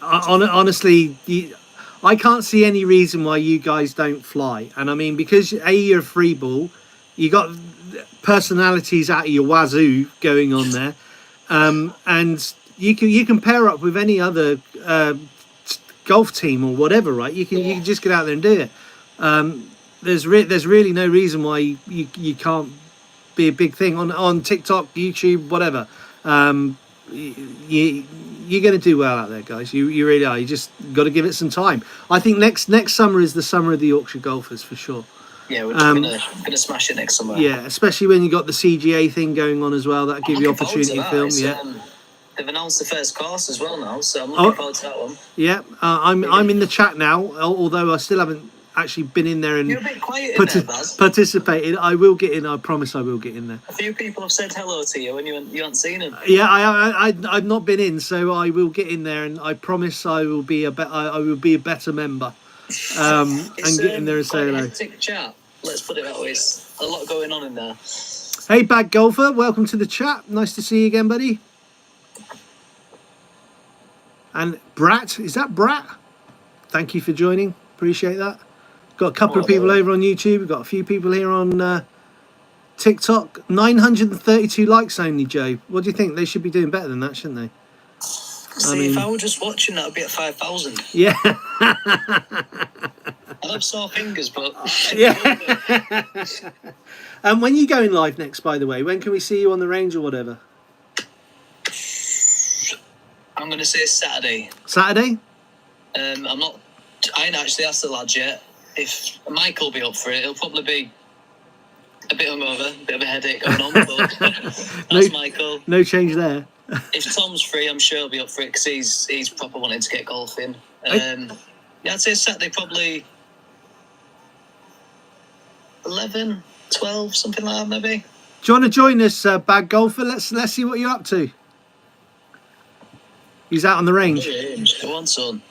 S1: Honestly, I can't see any reason why you guys don't fly. And I mean, because you're a free ball, you got personalities out of your wazoo going on there, and you can pair up with any other golf team or whatever, right? You can just get out there and do it. There's really no reason why you can't be a big thing on TikTok, YouTube, whatever. You're going to do well out there, guys. You really are. You just got to give it some time. I think next summer is the summer of the Yorkshire golfers for sure.
S2: Yeah, we're gonna smash it next summer.
S1: Yeah, especially when you got the CGA thing going on as well. That'll give you opportunity to film.
S2: They've announced the first course as well now, so I'm looking forward to that one.
S1: Yeah, I'm in the chat now, although I still haven't actually been in there and
S2: You're a bit quiet in there, Baz.
S1: participated. I will get in. I promise I will get in there.
S2: A few people have said hello to you and you haven't seen them.
S1: Yeah, I've not been in, so I will get in there, and I promise I will be a better member. And get in there and say hello.
S2: Hectic chat. Let's put it that way. It's a lot going on in there.
S1: Hey, Bad Golfer, welcome to the chat. Nice to see you again, buddy. And Brat, is that Brat? Thank you for joining. Appreciate that. Got a couple of people over on YouTube. We've got a few people here on TikTok. 932 likes only, Joe. What do you think? They should be doing better than that, shouldn't they?
S2: See, if I were just watching, that would be at 5,000.
S1: Yeah.
S2: I'd have sore fingers, but...
S1: Yeah. And when you going live next, by the way? When can we see you on the range or whatever?
S2: I'm going to say Saturday.
S1: Saturday?
S2: I ain't actually asked the lads yet. If Michael will be up for it, he'll probably be a bit hungover, a bit of a headache going on, but that's Michael.
S1: No change there.
S2: If Tom's free, I'm sure he'll be up for it because he's proper wanting to get golfing. Yeah, I'd say Saturday probably 11, 12, something like that maybe.
S1: Do you want to join us, Bad Golfer? Let's see what you're up to. He's out on the range.
S2: Go on, son.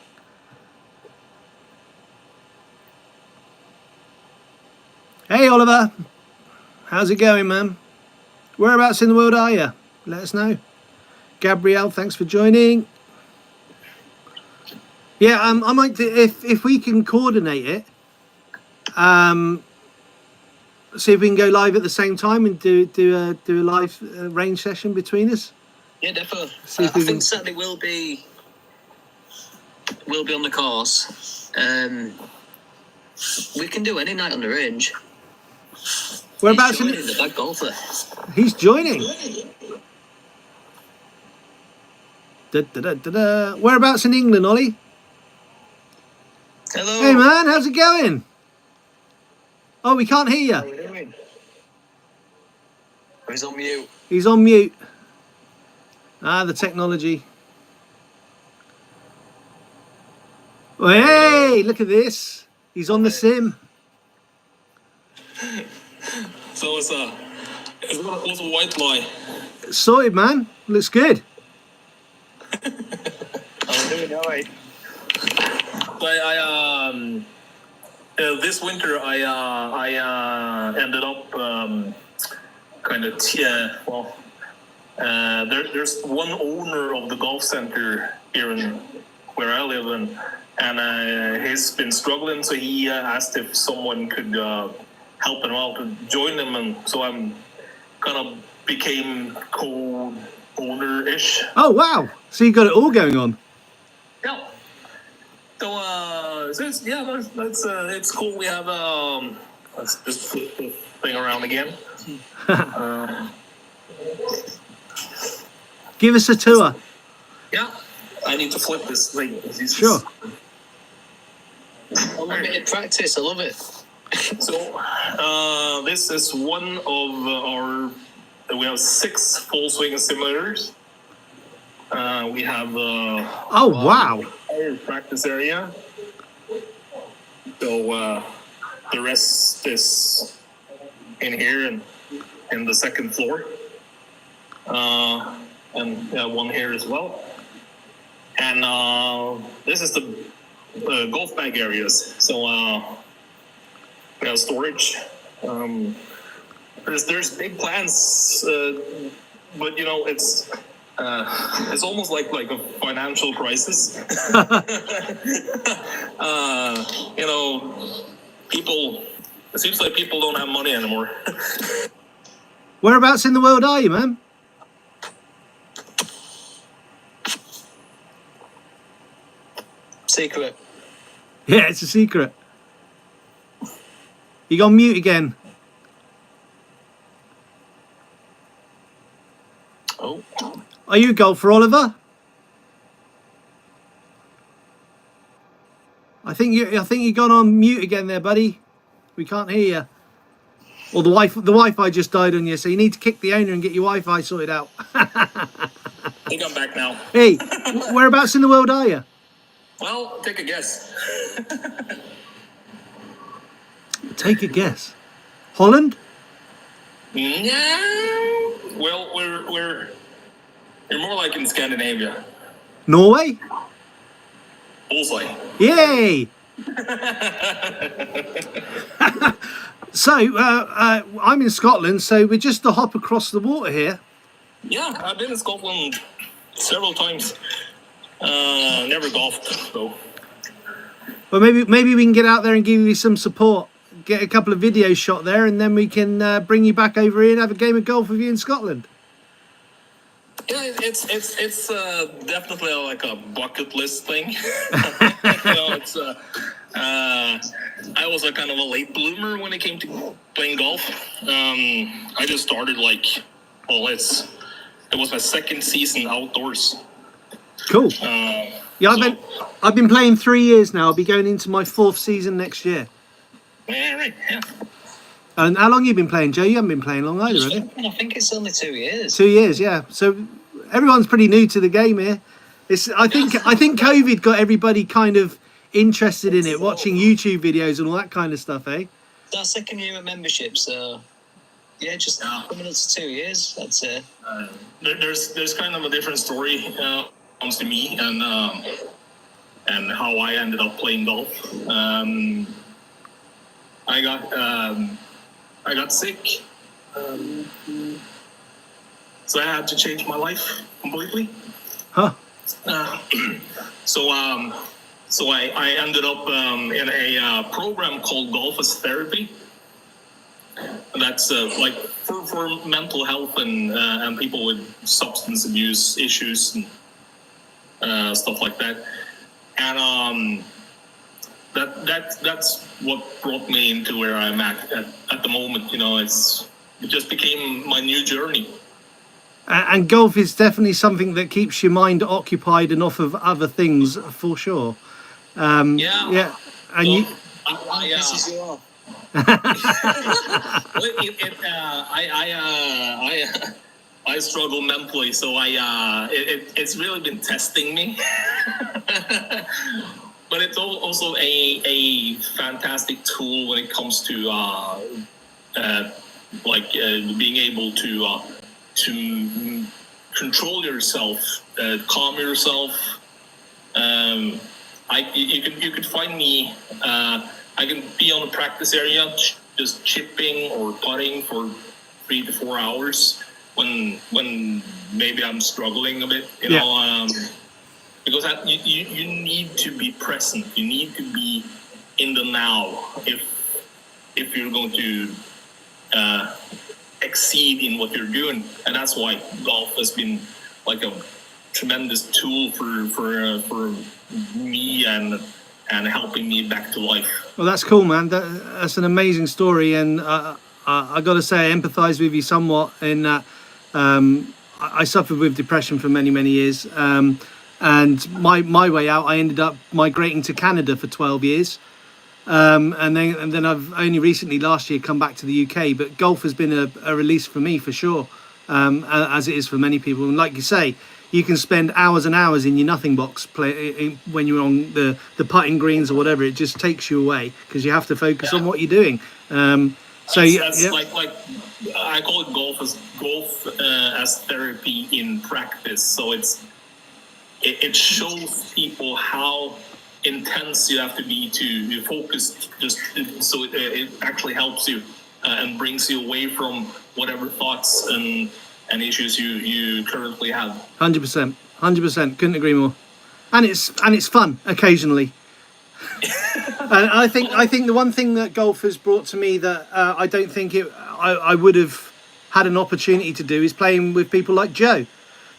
S1: Hey, Oliver. How's it going, man? Whereabouts in the world are you? Let us know. Gabrielle, thanks for joining. Yeah, I might do, if we can coordinate it. See if we can go live at the same time and do a live range session between us.
S2: Yeah, definitely. I think Saturday will be on the course. We can do any night on the range.
S1: Whereabouts
S2: in the Bad Golfer?
S1: He's joining. Whereabouts in England, Ollie?
S2: Hello.
S1: Hey man, how's it going? Oh, we can't hear you.
S2: How are you doing? He's on mute.
S1: He's on mute. Ah, the technology. Oh, hey, look at this. He's on the sim.
S3: So it's a white lie.
S1: Sorted, man. Looks good.
S2: I'm doing all right.
S3: I this winter I ended up kind of there's one owner of the golf center here in where I live in, and he's been struggling, so he asked if someone could help them out and join them, and so I'm kind of became co-owner-ish.
S1: Oh wow! So you got it all going on.
S3: Yeah. So it's, yeah, it's cool. We have let's just flip the thing around again.
S1: Give us a tour.
S3: Yeah, I need to flip this thing.
S1: Sure.
S2: Unlimited practice. I love it.
S3: So this is one of our. We have 6 full swing simulators. We have
S1: Oh wow!
S3: our practice area. So the rest is in here and in the second floor, and one here as well. And this is the golf bag areas. So we have storage. There's big plans, but you know it's almost like a financial crisis. You know, people. It seems like people don't have money anymore.
S1: Whereabouts in the world are you, man?
S2: Secret.
S1: Yeah, it's a secret. You gone mute again.
S2: Oh.
S1: Are you a golfer, Oliver? I think you've gone on mute again there, buddy. We can't hear you. Or the Wi-Fi just died on you, so you need to kick the owner and get your Wi-Fi sorted out.
S3: I think I'm back now.
S1: Hey, whereabouts in the world are you?
S3: Well, take a guess.
S1: Take a guess. Holland?
S3: Yeah. Well, we're more like in Scandinavia.
S1: Norway?
S3: Bullseye.
S1: Yay! So, I'm in Scotland, so we're just a hop across the water here.
S3: Yeah, I've been in Scotland several times. Never golfed though.
S1: Well, maybe we can get out there and give you some support. Get a couple of videos shot there, and then we can bring you back over here and have a game of golf with you in Scotland.
S3: Yeah, it's definitely like a bucket list thing. You know, it's I was a kind of a late bloomer when it came to playing golf. I just started it was my second season outdoors.
S1: Cool. Yeah, I've been playing 3 years now. I'll be going into my 4th season next year.
S3: Yeah, right. Yeah.
S1: And how long have you been playing, Joe? You haven't been playing long either, have you?
S2: I think it's only 2 years.
S1: 2 years, yeah. So everyone's pretty new to the game here. I think COVID got everybody kind of interested in it, watching YouTube videos and all that kind of stuff, eh?
S2: It's our second year of membership, so yeah, just coming up to 2 years, I'd say.
S3: There's kind of a different story comes to me and how I ended up playing golf. I got sick, so I had to change my life completely.
S1: Huh?
S3: So I ended up in a program called Golf as Therapy. That's like for mental health and people with substance abuse issues and stuff like that. And that's what brought me into where I'm at the moment. You know, it just became my new journey.
S1: And golf is definitely something that keeps your mind occupied and off of other things for sure. Yeah. And
S3: well, I struggle mentally, so it's really been testing me. But it's also a fantastic tool when it comes to being able to control yourself, calm yourself. You could find me. I can be on the practice area, just chipping or putting for 3 to 4 hours when maybe I'm struggling a bit. You know. Because you need to be present. You need to be in the now. if you're going to exceed in what you're doing. And that's why golf has been like a tremendous tool for me and helping me back to life.
S1: Well, that's cool, man. That's an amazing story, and I got to say, I empathise with you somewhat in that I suffered with depression for many years, and my way out, I ended up migrating to Canada for 12 years, and then I've only recently last year come back to the UK. But golf has been a release for me for sure, as it is for many people. And like you say, you can spend hours and hours in your nothing box when you're on the putting greens or whatever. It just takes you away because you have to focus on what you're doing.
S3: That's like I call it golf as therapy in practice. So it shows people how intense you have to be to focus, just so it actually helps you and brings you away from whatever thoughts and issues you currently have.
S1: 100%, couldn't agree more. And it's fun occasionally. And I think the one thing that golf has brought to me that I don't think I would have had an opportunity to do is playing with people like Joe.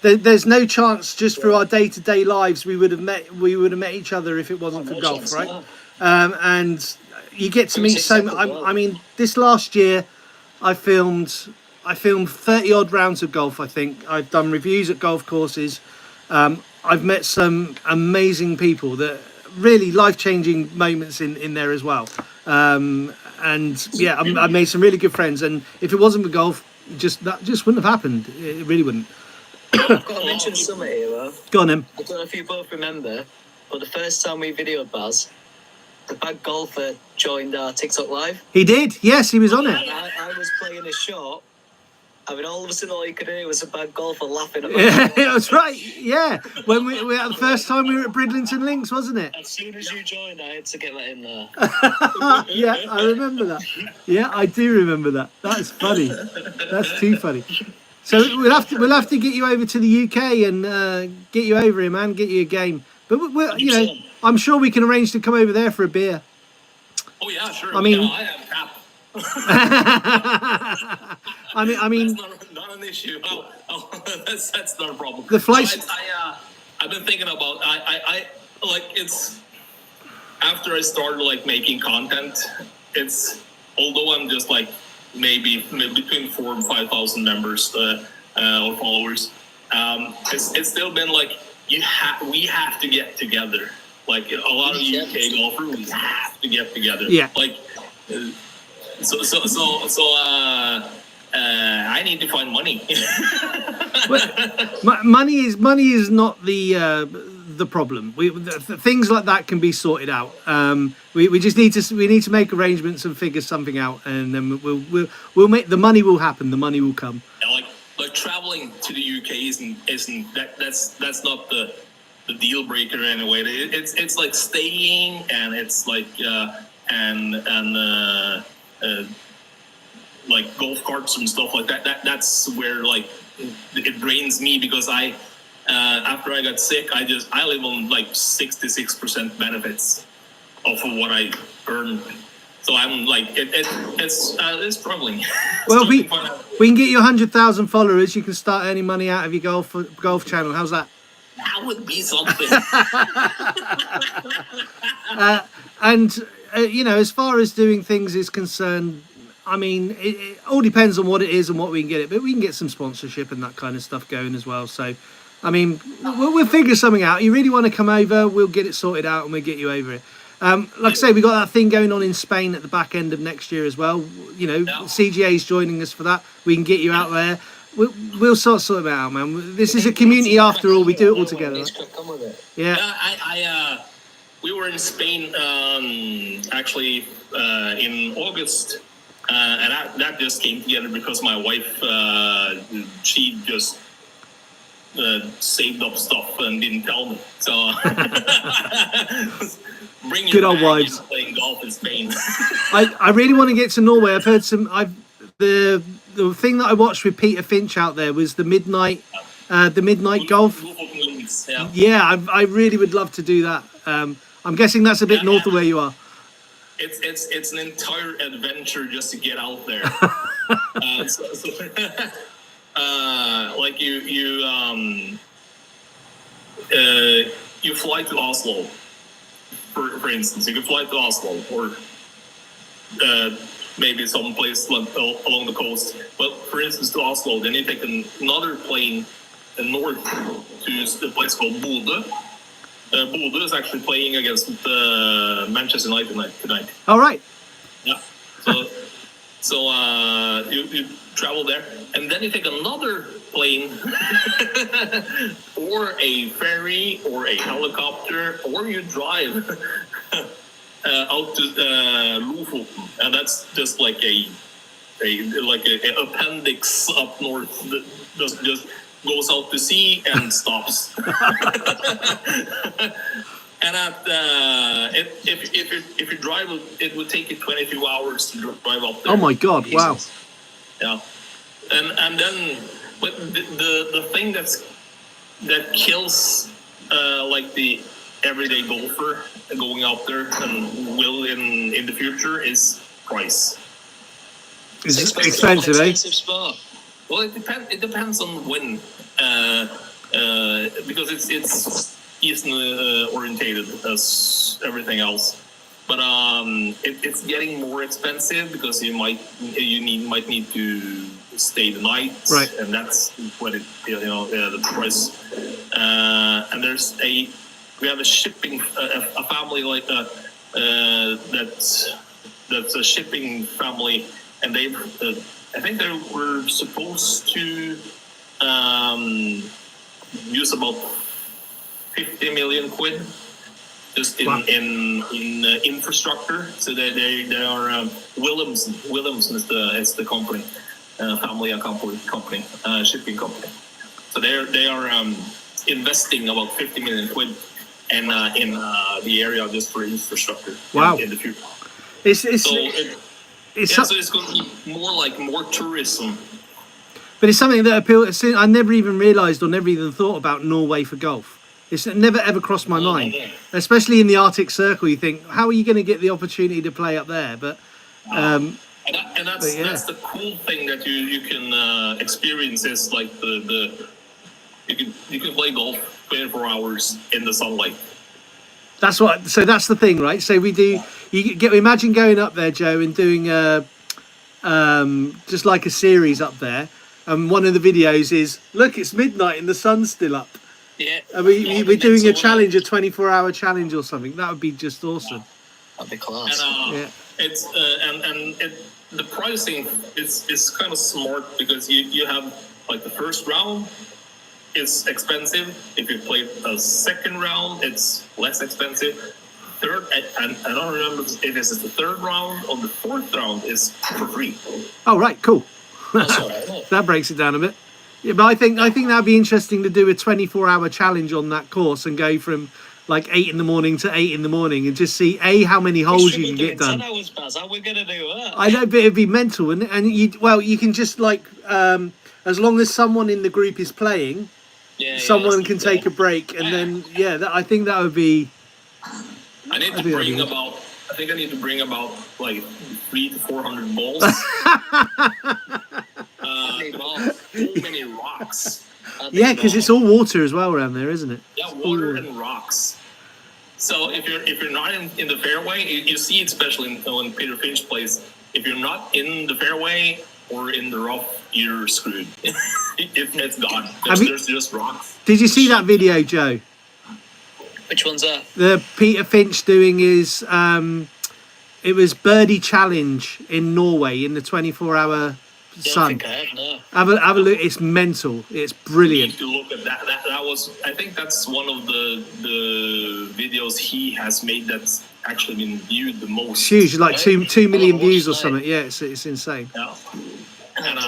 S1: There's no chance just through our day-to-day lives we would have met each other if it wasn't for golf, right? And you get to meet I mean, this last year I filmed 30 odd rounds of golf. I think I've done reviews at golf courses. I've met some amazing people, that really life-changing moments in there as well. And yeah, I made some really good friends. And if it wasn't for golf, that just wouldn't have happened. It really wouldn't.
S2: I've got to mention something here, though.
S1: Go on, then.
S2: I don't know if you both remember, but the first time we videoed Baz, the bad golfer joined our TikTok live.
S1: He did. Yes, he was on it.
S2: I was playing a shot. I mean, all of a sudden, all you could hear was a bad golfer laughing at me.
S1: Yeah, that's right. Yeah, when we the first time we were at Bridlington Links, wasn't it?
S2: As soon as you joined, I had to get that in there.
S1: Yeah, I remember that. Yeah, I do remember that. That's funny. That's too funny. So we'll have to get you over to the UK and get you over here, man. Get you a game. But I'm sure we can arrange to come over there for a beer.
S3: Oh yeah, sure.
S1: I mean,
S3: I have tap.
S1: I mean,
S3: that's not an issue. That's not a problem.
S1: The flights.
S3: So I've been thinking about. I like it's after I started like making content. It's although I'm just like maybe between 4,000 and 5,000 members or followers. It's still been like we have to get together. Like a lot of UK golfers, we have to get together.
S1: Yeah.
S3: Like. So I need to find money.
S1: Well, money is not the problem. Things like that can be sorted out. We just need to make arrangements and figure something out, and then we'll make the money will happen. The money will come.
S3: Yeah, like traveling to the UK isn't that's not the deal breaker anyway. It's like staying, and it's like like golf carts and stuff like that. That's where like it drains me, because I after I got sick, I live on like 66% benefits of what I earn. So I'm like it's struggling.
S1: Well, we can get you 100,000 followers. You can start earning money out of your golf channel. How's that?
S3: That would be something.
S1: And as far as doing things is concerned, I mean, it all depends on what it is and what we can get it, but we can get some sponsorship and that kind of stuff going as well. So, I mean, we'll figure something out. You really want to come over, we'll get it sorted out and we'll get you over it. Like I say, we got that thing going on in Spain at the back end of next year as well. CGA's joining us for that. We can get you out there. We'll sort it out, man. This is a community after all. We do it all together.
S3: Yeah. We were in Spain actually in August, and that just came together because my wife she just saved up stuff and didn't tell me. So bringing
S1: good old wives
S3: playing golf in Spain.
S1: I really want to get to Norway. I've heard the thing that I watched with Peter Finch out there was the midnight golf.
S3: Yeah,
S1: I really would love to do that. I'm guessing that's a bit north of where you are.
S3: it's an entire adventure just to get out there. Like you fly to Oslo, for instance. You can fly to Oslo or maybe someplace along the coast. But for instance, to Oslo, then you take another plane north to a place called Bodø. Bodø is actually playing against Manchester United tonight.
S1: All right.
S3: Yeah. So you travel there, and then you take another plane, or a ferry, or a helicopter, or you drive out to Lofoten, and that's just like a appendix up north that just goes out to sea and stops. And if you drive, it would take you 22 hours to drive up there.
S1: Oh my God!
S2: Jesus.
S1: Wow.
S3: Yeah, and then, but the thing that kills like the everyday golfer going out there and will in the future is price.
S1: It's expensive, eh?
S2: Expensive sport.
S3: Well, it depends on when, because it's Eastern orientated as everything else. But it's getting more expensive because you might need to stay the night,
S1: right?
S3: And that's what the price. And we have a shipping a family like that's a shipping family, and they I think they were supposed to use about 50 million quid just in infrastructure. So they are Williamson is the company, family company, shipping company. So they are investing about 50 million quid in the area just for infrastructure.
S1: Wow.
S3: In the future.
S1: It's
S3: so it's going to be more tourism.
S1: But it's something that appeals. I never even realised or never even thought about Norway for golf. It's never ever crossed my mind, especially in the Arctic Circle. You think, how are you going to get the opportunity to play up there? But
S3: that's the cool thing that you can experience is like you can play golf 24 hours in the sunlight.
S1: That's what. So that's the thing, right? So we do. Imagine going up there, Joe, and doing just like a series up there. And one of the videos is, look, it's midnight and the sun's still up.
S2: Yeah.
S1: And we're doing a challenge, a 24-hour challenge or something. That would be just awesome.
S2: That'd be class.
S3: And it's the pricing is kind of smart because you have like the first round is expensive. If you play a second round, it's less expensive. Third, and I don't remember if this is the third round or the fourth round is for free.
S1: Oh right, cool.
S2: That's all right, isn't it?
S1: That breaks it down a bit. Yeah, but I think that'd be interesting to do a 24-hour challenge on that course and go from like 8 in the morning to 8 in the morning and just see how many holes you can get done.
S2: 10 hours, Baz. How are we gonna do that?
S1: I know, but it'd be mental, and you can just like as long as someone in the group is playing, someone can take a break, and then I think that would be.
S3: I need to bring about. I think I need to bring about like 300 to 400 balls. So many rocks.
S1: Yeah, because it's all water as well around there, isn't it?
S3: Yeah, water and rocks. So if you're not in the fairway, you see it especially when Peter Finch plays. If you're not in the fairway or in the rough, you're screwed. It's gone. There's just rocks.
S1: Did you see that video, Joe?
S2: Which one's that?
S1: The Peter Finch doing his it was birdie challenge in Norway in the 24-hour sun.
S2: I think I have, no.
S1: Have a look. It's mental. It's brilliant.
S3: You need to look at that. That was. I think that's one of the videos he has made that's actually been viewed the most.
S1: It's huge, like 2 million views or something. Yeah, it's insane.
S3: Yeah. And,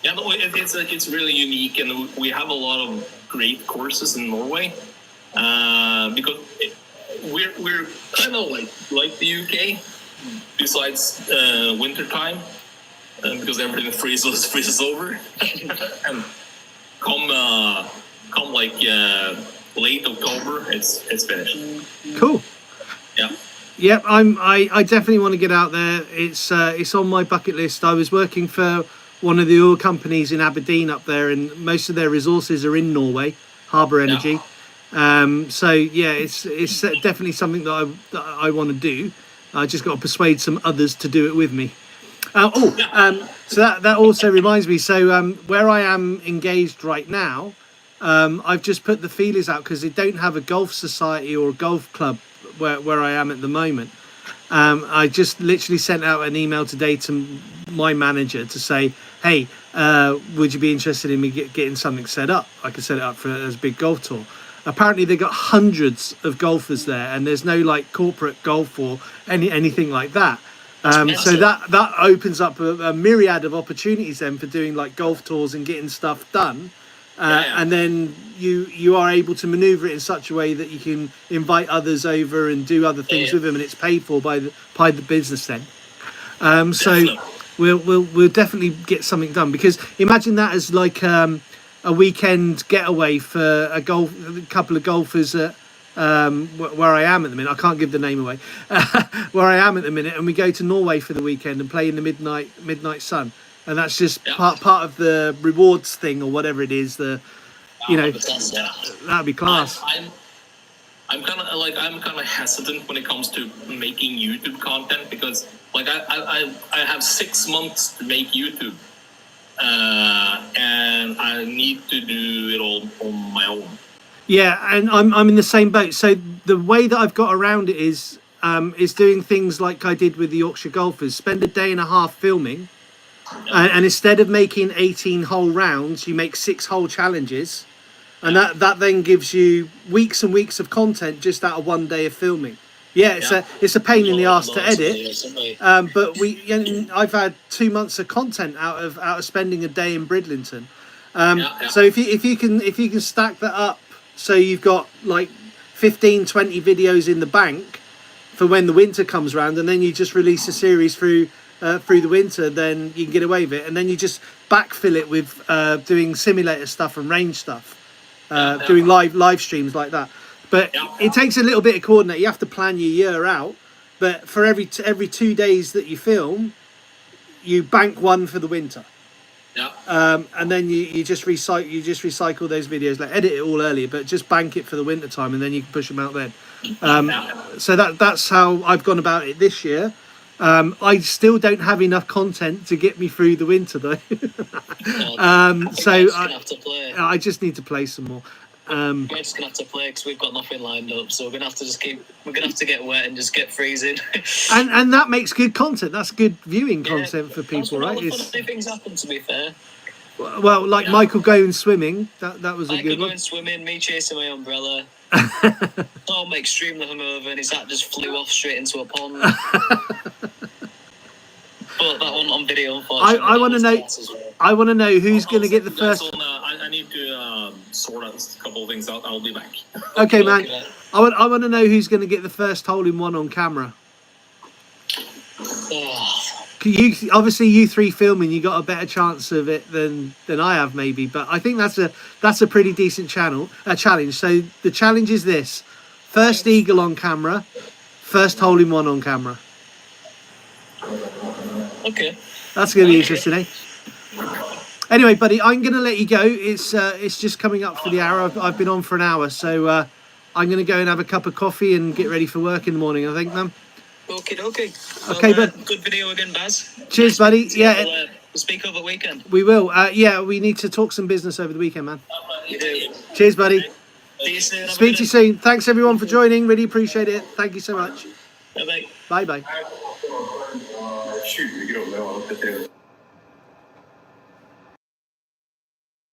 S3: it's really unique, and we have a lot of great courses in Norway because we're kind of like the UK, besides winter time. Because everything freezes over, and come like late October, it's finished.
S1: Cool.
S3: Yeah.
S1: Yep, I definitely want to get out there. It's on my bucket list. I was working for one of the oil companies in Aberdeen up there, and most of their resources are in Norway, Harbour Energy. So yeah, it's definitely something that I want to do. I just got to persuade some others to do it with me. So that also reminds me. So where I am engaged right now, I've just put the feelers out because they don't have a golf society or a golf club where I am at the moment. I just literally sent out an email today to my manager to say, hey, would you be interested in me getting something set up? I could set it up as a big golf tour. Apparently they got hundreds of golfers there, and there's no like corporate golf or anything like that. So that opens up a myriad of opportunities then for doing like golf tours and getting stuff done. And then you are able to maneuver it in such a way that you can invite others over and do other things with them, and it's paid for by the business then. So we'll definitely get something done, because imagine that as like a weekend getaway for a couple of golfers at where I am at the minute. I can't give the name away. Where I am at the minute, and we go to Norway for the weekend and play in the midnight sun. And that's just part of the rewards thing or whatever it is. That'd be class.
S3: I'm kind of hesitant when it comes to making YouTube content, because like I have 6 months to make YouTube, and I need to do it all on my own.
S1: Yeah, and I'm in the same boat. So the way that I've got around it is doing things like I did with the Yorkshire Golfers. Spend a day and a half filming. And instead of making 18-hole rounds, you make 6-hole challenges, and that then gives you weeks and weeks of content just out of 1 day of filming. It's a pain in the arse to edit, but I've had 2 months of content out of spending a day in Bridlington. So if you can stack that up, so you've got like 15, 20 videos in the bank for when the winter comes around, and then you just release a series through the winter, then you can get away with it, and then you just backfill it with doing simulator stuff and range stuff, doing live streams like that. But it takes a little bit of coordinate. You have to plan your year out, but for every 2 days that you film, you bank one for the winter. And then you just recycle those videos, like edit it all earlier, but just bank it for the winter time, and then you can push them out then. So that's how I've gone about it this year. I still don't have enough content to get me through the winter though. I just need to play some more.
S2: We're just gonna have to play because we've got nothing lined up, so we're gonna have to get wet and just get freezing.
S1: and that makes good content. That's good viewing content for people, right?
S2: All the funny things happen, to be fair.
S1: Well, like Michael going swimming, that was a good one.
S2: Michael going swimming, me chasing my umbrella. Tom extremely hungover, and his hat just flew off straight into a pond. But that one on video, unfortunately.
S1: I want to know. Well. I want to know who's going to get the first.
S3: I need to sort out a couple of things out. I'll be back.
S1: Okay, man. I want to know who's going to get the first hole in one on camera. You three filming, you got a better chance of it than I have maybe, but I think that's a pretty decent challenge. So the challenge is this: first eagle on camera, first hole in one on camera.
S2: Okay.
S1: That's going to be interesting, eh? Anyway, buddy, I'm going to let you go. It's just coming up for the hour. I've been on for an hour, so I'm going to go and have a cup of coffee and get ready for work in the morning, I think, man.
S2: Okay.
S1: Okay, but
S2: good video again, Baz.
S1: Cheers, buddy. Yeah.
S2: We'll speak over the weekend.
S1: We will. We need to talk some business over the weekend, man.
S2: You do.
S1: Cheers, buddy.
S2: See you soon.
S1: Speak to you soon. Thanks, everyone, for joining. Really appreciate it. Thank you so much.
S2: Bye-bye.
S1: Bye-bye.
S3: 20 gram, det var 80.